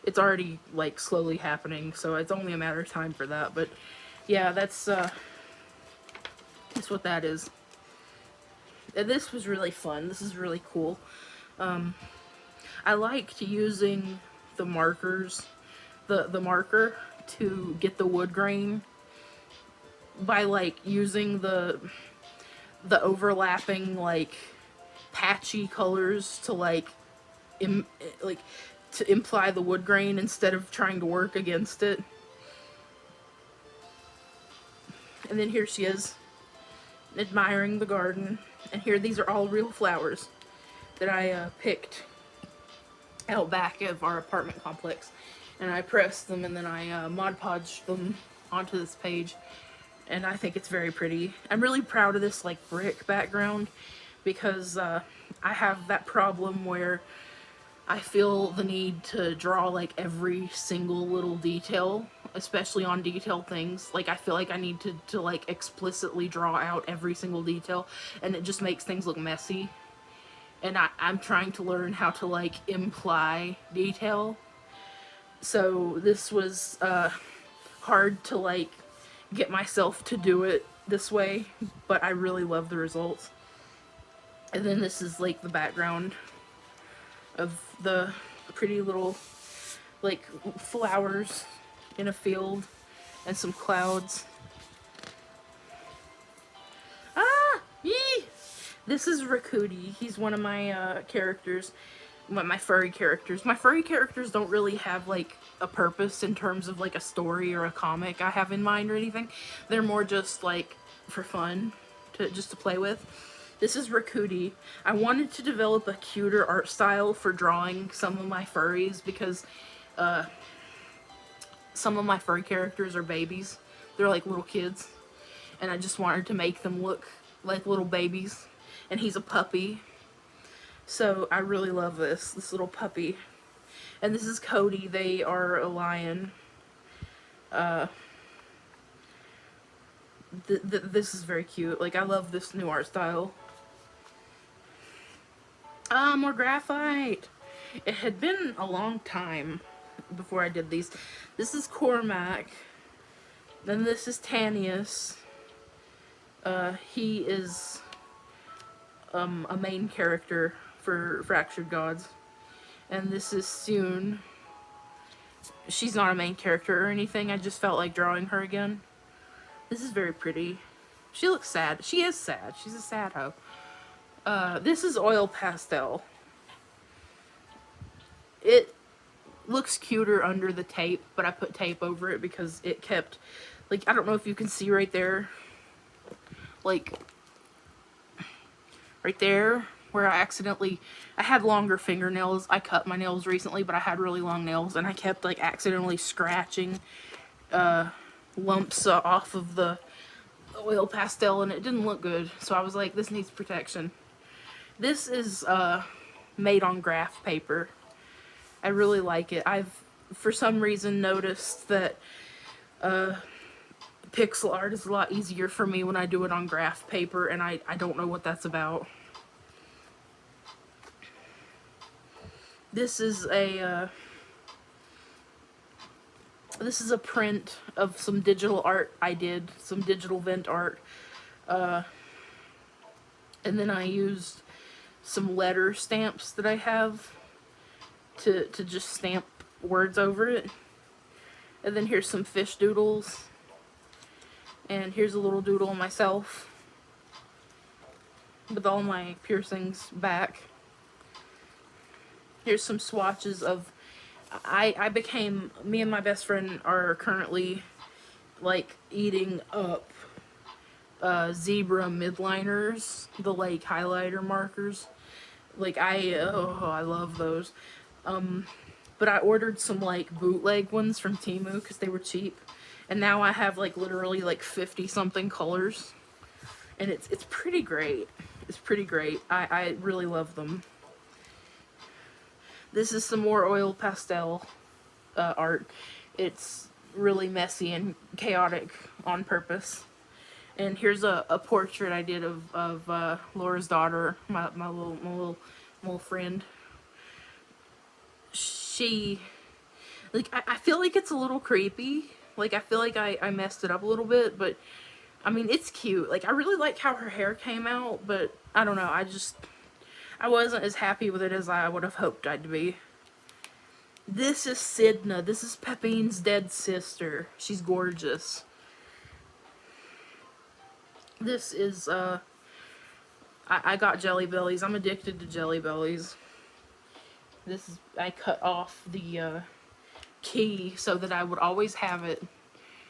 It's already like slowly happening, so it's only a matter of time for that. But yeah, that's what that is. And this was really fun. This is really cool. I liked using the markers, the marker to get the wood grain by like using the overlapping like patchy colors to like to imply the wood grain instead of trying to work against it. And then here she is, admiring the garden. And here, these are all real flowers that I picked out back of our apartment complex. And I pressed them and then I Mod Podged them onto this page. And I think it's very pretty. I'm really proud of this like brick background because I have that problem where I feel the need to draw like every single little detail, especially on detailed things. Like I feel like I need to like explicitly draw out every single detail, and it just makes things look messy. And I'm trying to learn how to like imply detail. So this was hard to like get myself to do it this way, but I really love the results. And then this is like the background of the pretty little like flowers in a field and some clouds. Ah! Yee! This is Rakudi. He's one of my characters, my furry characters. My furry characters don't really have like a purpose in terms of like a story or a comic I have in mind or anything. They're more just like for fun, just to play with. This is Rakudi. I wanted to develop a cuter art style for drawing some of my furries because some of my furry characters are babies. They're like little kids. And I just wanted to make them look like little babies. And he's a puppy. So I really love this little puppy. And this is Cody. They are a lion. This is very cute. Like, I love this new art style. More graphite. It had been a long time before I did these. This is Cormac. Then this is Tanius. He is a main character for Fractured Gods. And this is Soon. She's not a main character or anything. I just felt like drawing her again. This is very pretty. She looks sad. She is sad. She's a sad hoe. This is Oil Pastel. It looks cuter under the tape, but I put tape over it because it kept, like, I don't know if you can see right there, like, right there, where I had longer fingernails. I cut my nails recently, but I had really long nails, and I kept, like, accidentally scratching, lumps off of the oil pastel, and it didn't look good, so I was like, this needs protection. This is, made on graph paper. I really like it. I've, for some reason, noticed that pixel art is a lot easier for me when I do it on graph paper, and I don't know what that's about. This is a print of some digital art I did, some digital vent art, and then I used some letter stamps that I have to just stamp words over it. And then here's some fish doodles, and here's a little doodle of myself with all my piercings back. Here's some swatches of, me and my best friend are currently like eating up zebra midliners, the like highlighter markers. Like I love those. But I ordered some like bootleg ones from Temu because they were cheap, and now I have like literally like 50 something colors, and it's pretty great. It's pretty great. I really love them. This is some more oil pastel art. It's really messy and chaotic on purpose. And here's a portrait I did of Laura's daughter, my little friend. She, like, I feel like it's a little creepy. Like, I feel like I messed it up a little bit, but I mean, it's cute. Like, I really like how her hair came out, but I don't know. I wasn't as happy with it as I would have hoped I'd be. This is Sidna. This is Pepine's dead sister. She's gorgeous. This is, I got Jelly Bellies. I'm addicted to Jelly Bellies. This is, I cut off the key so that I would always have it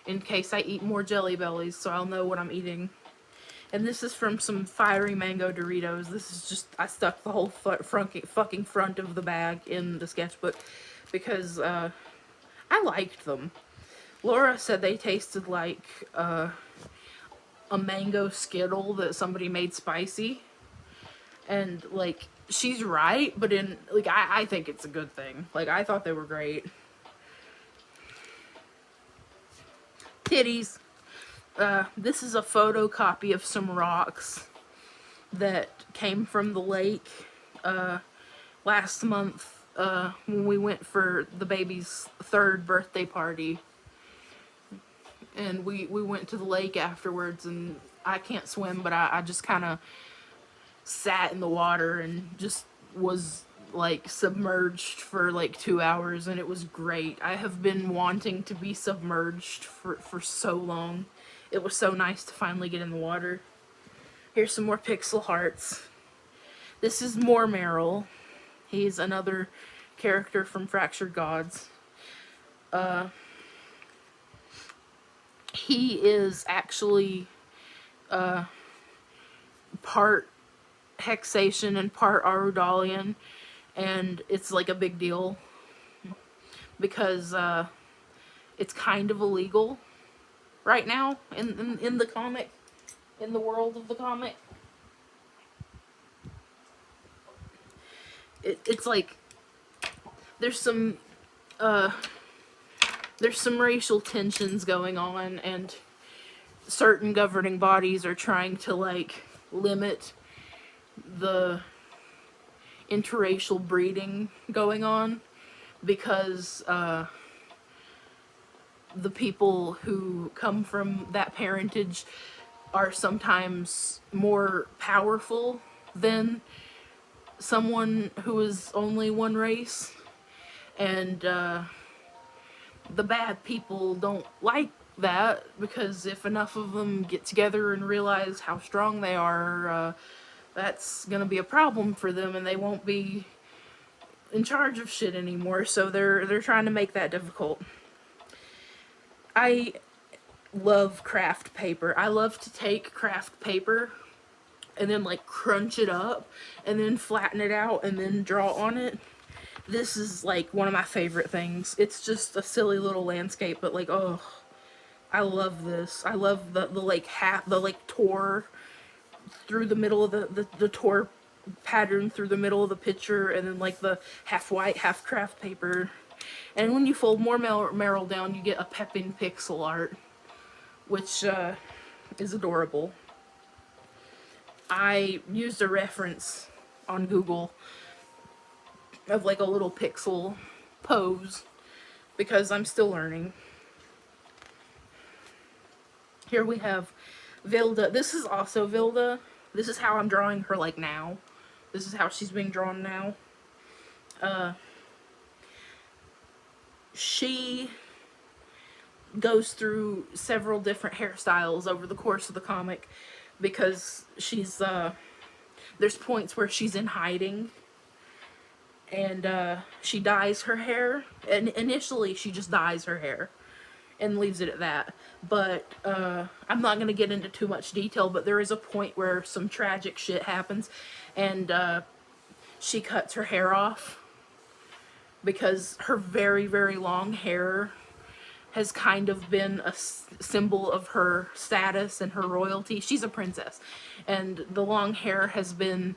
in case I eat more Jelly Bellies, so I'll know what I'm eating. And this is from some fiery mango Doritos. This is just, I stuck the whole fucking front of the bag in the sketchbook because I liked them. Laura said they tasted like a mango Skittle that somebody made spicy. And, like, she's right, but I think it's a good thing. Like, I thought they were great. Titties. This is a photocopy of some rocks that came from the lake last month when we went for the baby's 3rd birthday party. And we went to the lake afterwards, and I can't swim, but I just kind of sat in the water and just was like submerged for like 2 hours, and it was great. I have been wanting to be submerged for so long. It was so nice to finally get in the water. Here's some more pixel hearts. This is more Meryl. He's another character from Fractured Gods. He is actually part Hexation and part Arudalian, and it's like a big deal because it's kind of illegal right now in the comic, in the world of the comic. It's like there's some racial tensions going on, and certain governing bodies are trying to like limit the interracial breeding going on because the people who come from that parentage are sometimes more powerful than someone who is only one race, and the bad people don't like that because if enough of them get together and realize how strong they are, that's gonna be a problem for them, and they won't be in charge of shit anymore. So they're trying to make that difficult. I love craft paper. I love to take craft paper and then like crunch it up and then flatten it out and then draw on it. This is like one of my favorite things. It's just a silly little landscape, but like, oh, I love this. I love the like the like tour through the middle of the tour pattern through the middle of the picture, and then like the half white, half craft paper. And when you fold more Meryl down, you get a pepping pixel art, which is adorable. I used a reference on Google of like a little pixel pose because I'm still learning. Here we have Vilda. This is also Vilda. This is how I'm drawing her like now. This is how she's being drawn now. She goes through several different hairstyles over the course of the comic because she's there's points where she's in hiding, and she dyes her hair, and initially she just dyes her hair and leaves it at that. But I'm not going to get into too much detail, but there is a point where some tragic shit happens, and she cuts her hair off because her very, very long hair has kind of been a symbol of her status and her royalty. She's a princess, and the long hair has been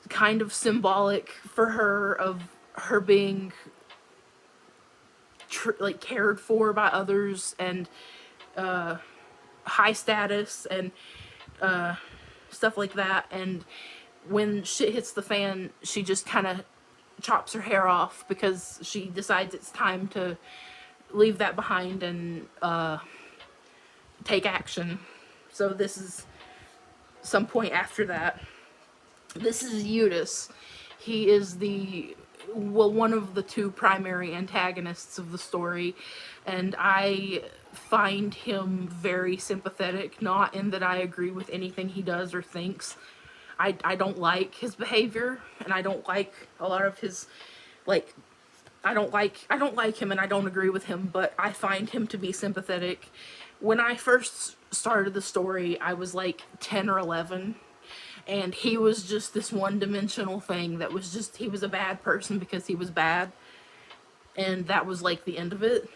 kind of symbolic for her of her being like cared for by others, and high status, and stuff like that. And when shit hits the fan, she just kind of chops her hair off because she decides it's time to leave that behind and take action. So this is some point after that. This is Eudes. He is one of the two primary antagonists of the story, and I find him very sympathetic, not in that I agree with anything he does or thinks. I don't like his behavior, and I don't like a lot of his, like, I don't like him, and I don't agree with him, but I find him to be sympathetic. When I first started the story, I was like 10 or 11, and he was just this one-dimensional thing that was just, he was a bad person because he was bad, and that was like the end of it.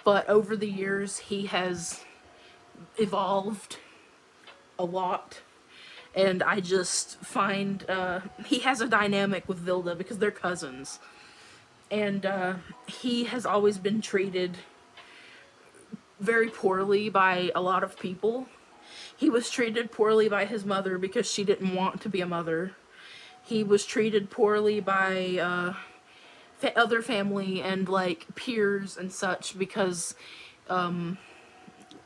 But over the years, he has evolved a lot, and I just find he has a dynamic with Vilda because they're cousins, and he has always been treated very poorly by a lot of people. He was treated poorly by his mother because she didn't want to be a mother. He was treated poorly by other family and like peers and such because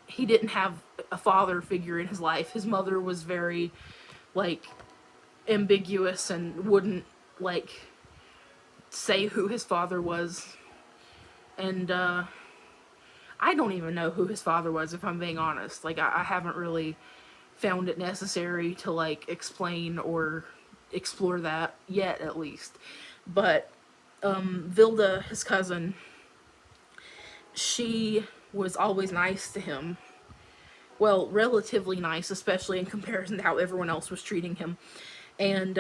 he didn't have a father figure in his life. His mother was very like ambiguous and wouldn't like say who his father was, and I don't even know who his father was, if I'm being honest. Like, I haven't really found it necessary to like explain or explore that yet, at least. But Vilda, his cousin, she was always nice to him. Well, relatively nice, especially in comparison to how everyone else was treating him. And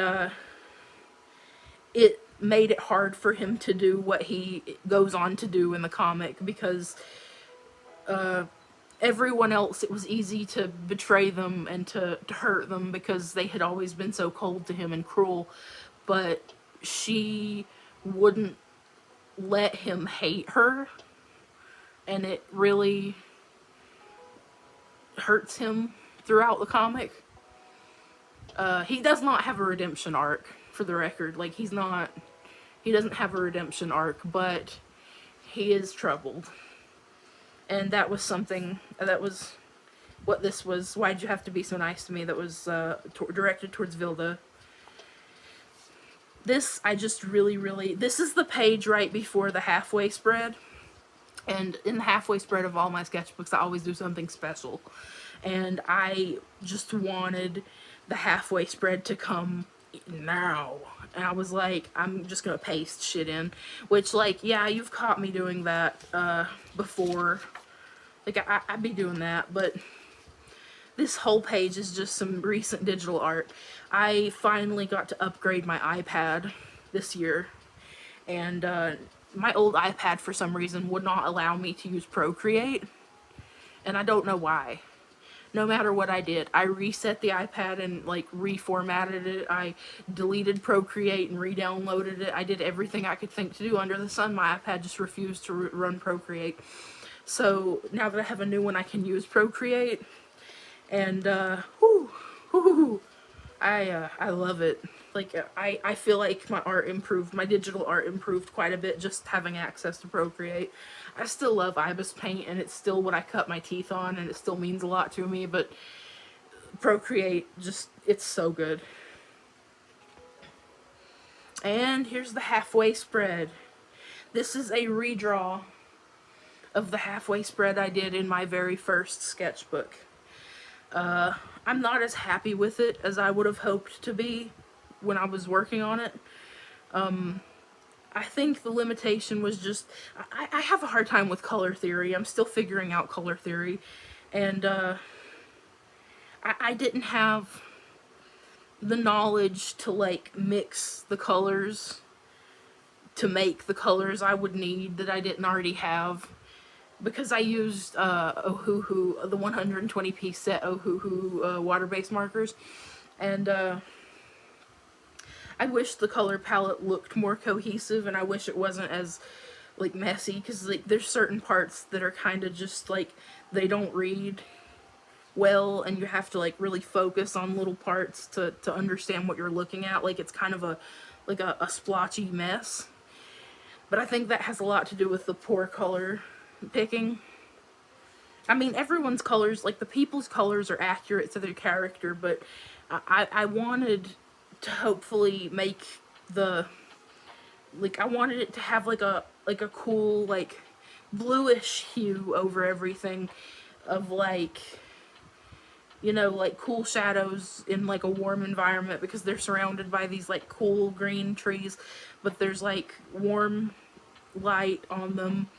it made it hard for him to do what he goes on to do in the comic because everyone else, it was easy to betray them and to hurt them because they had always been so cold to him and cruel. But she wouldn't let him hate her, and it really hurts him throughout the comic. He does not have a redemption arc, for the record. Like, he doesn't have a redemption arc, but he is troubled. And that was something, that was what this was, Why'd You Have to Be So Nice to Me, that was directed towards Vilda. This, I just really, this is the page right before the halfway spread. And in the halfway spread of all my sketchbooks, I always do something special. And I just wanted the halfway spread to come now. And I was like, I'm just gonna paste shit in. Which, like, yeah, you've caught me doing that before. Like, I'd be doing that, but this whole page is just some recent digital art. I finally got to upgrade my iPad this year, and my old iPad, for some reason, would not allow me to use Procreate, and I don't know why. no matter what I did. I reset the iPad and like reformatted it. I deleted Procreate and re-downloaded it. I did everything I could think to do under the sun. My iPad just refused to run Procreate. So now that I have a new one, I can use Procreate, and I love it. Like I feel like my art improved, my digital art improved quite a bit just having access to Procreate. I still love Ibis Paint, and it's still what I cut my teeth on, and it still means a lot to me, but Procreate, just, it's so good. And here's the halfway spread. This is a redraw of the halfway spread I did in my very first sketchbook. I'm not as happy with it as I would have hoped to be when I was working on it. I think the limitation was just, I have a hard time with color theory. I'm still figuring out color theory. And I didn't have the knowledge to like mix the colors to make the colors I would need that I didn't already have. Because I used Ohuhu, the 120-piece set Ohuhu water-based markers. And I wish the color palette looked more cohesive, and I wish it wasn't as like messy, because like there's certain parts that are kind of just like they don't read well, and you have to like really focus on little parts to understand what you're looking at. Like it's kind of a splotchy mess. But I think that has a lot to do with the poor color picking. I mean, everyone's colors, like the people's colors are accurate to their character, but I wanted to hopefully make the, like, I wanted it to have like a cool like bluish hue over everything, of like, you know, like cool shadows in like a warm environment, because they're surrounded by these like cool green trees, but there's like warm light on them,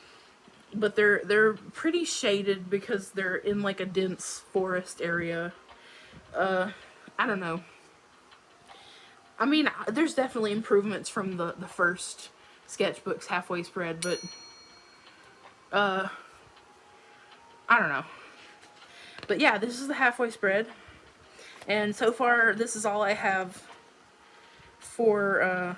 but they're pretty shaded because they're in like a dense forest area. I don't know. I mean, there's definitely improvements from the first sketchbook's halfway spread, but I don't know. But yeah, this is the halfway spread, and so far this is all I have for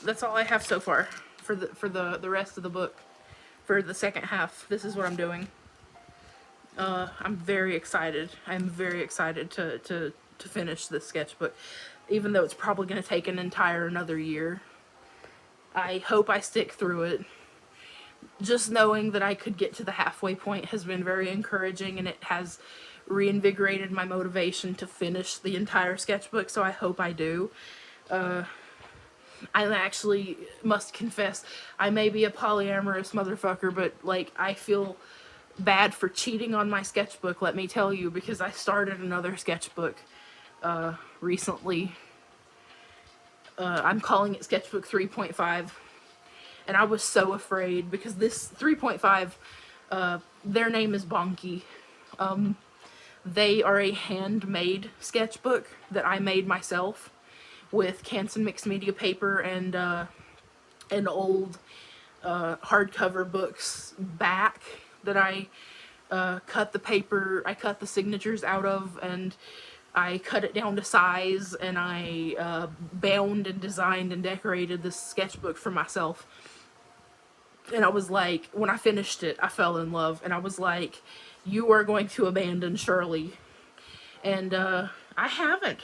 that's all I have so far for the rest of the book. For the second half, this is what I'm doing. I'm very excited. I'm very excited to finish this sketchbook, even though it's probably going to take an entire another year. I hope I stick through it. Just knowing that I could get to the halfway point has been very encouraging, and it has reinvigorated my motivation to finish the entire sketchbook, so I hope I do. I actually must confess, I may be a polyamorous motherfucker, but like, I feel bad for cheating on my sketchbook, let me tell you, because I started another sketchbook recently. I'm calling it Sketchbook 3.5, and I was so afraid, because this 3.5, their name is Bonky. They are a handmade sketchbook that I made myself with Canson mixed media paper and old hardcover books back that I cut the paper, I cut the signatures out of, and I cut it down to size, and I bound and designed and decorated this sketchbook for myself. And I was like, when I finished it, I fell in love, and I was like, you are going to abandon Shirley. And I haven't,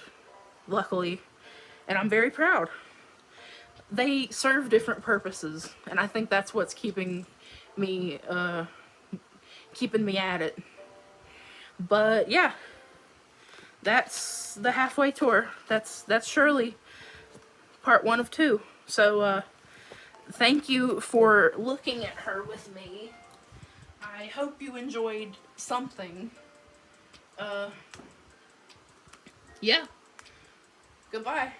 luckily, and I'm very proud. They serve different purposes, and I think that's what's keeping me at it. But yeah, that's the halfway tour. That's Shirley, part 1 of 2. So thank you for looking at her with me. I hope you enjoyed something. Yeah. Goodbye.